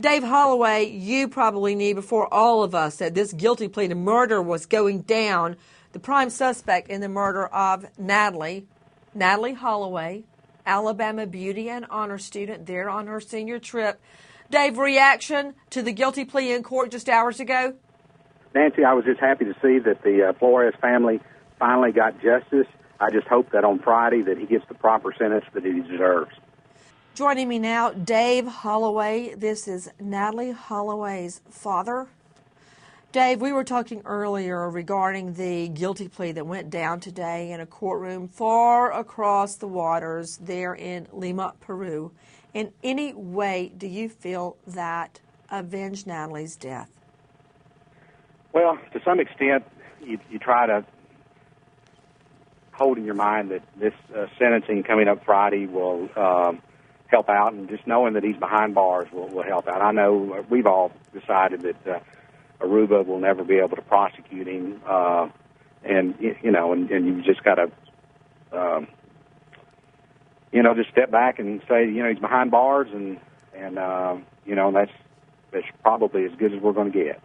Dave Holloway, you probably knew before all of us that this guilty plea to murder was going down. The prime suspect in the murder of Natalee Holloway, Alabama beauty and honor student there on her senior trip. Dave, reaction to the guilty plea in court just hours ago? Nancy, I was just happy to see that the Flores family finally got justice. I just hope that on Friday that he gets the proper sentence that he deserves. Joining me now, Dave Holloway. This is Natalee Holloway's father. Dave, we were talking earlier regarding the guilty plea that went down today in a courtroom far across the waters there in Lima, Peru. In any way, do you feel that avenged Natalee's death? Well, to some extent, you try to hold in your mind that this sentencing coming up Friday will help out, and just knowing that he's behind bars will help out. I know we've all decided that Aruba will never be able to prosecute him, and you just got to, just step back and say, he's behind bars, and that's probably as good as we're going to get.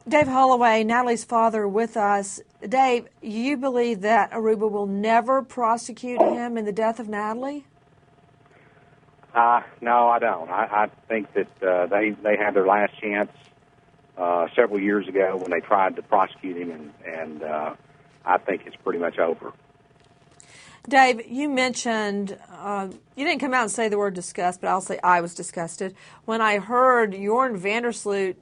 Dave Holloway, Natalee's father, with us. Dave, you believe that Aruba will never prosecute him in the death of Natalee? No, I don't. I think that they had their last chance several years ago when they tried to prosecute him, and I think it's pretty much over. Dave, you mentioned, you didn't come out and say the word disgust, but I'll say I was disgusted when I heard Joran Van Der Sloot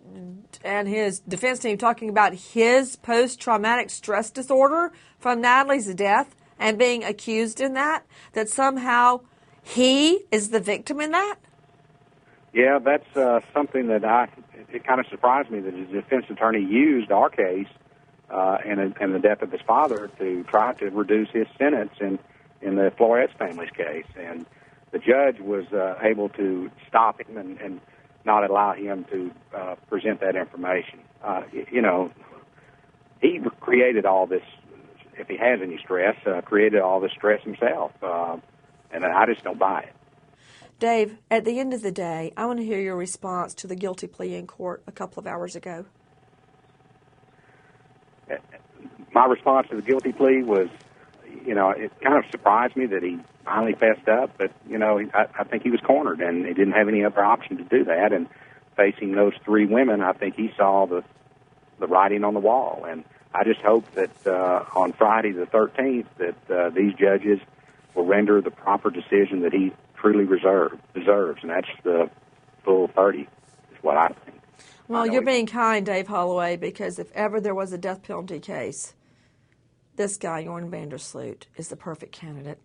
and his defense team talking about his post-traumatic stress disorder from Natalee's death and being accused in that somehow he is the victim in that? Yeah, that's something that it kind of surprised me that his defense attorney used our case and the death of his father to try to reduce his sentence in the Flores family's case. And the judge was able to stop him and not allow him to present that information. He created all this, if he has any stress, created all this stress himself. And I just don't buy it. Dave, at the end of the day, I want to hear your response to the guilty plea in court a couple of hours ago. My response to the guilty plea was, it kind of surprised me that he finally fessed up, but, I think he was cornered, and he didn't have any other option to do that. And facing those three women, I think he saw the writing on the wall. And I just hope that on Friday the 13th that these judges will render the proper decision that he truly deserves, and that's the full 30, is what I think. Well, you're being kind, Dave Holloway, because if ever there was a death penalty case, this guy, Joran Van Der Sloot, is the perfect candidate.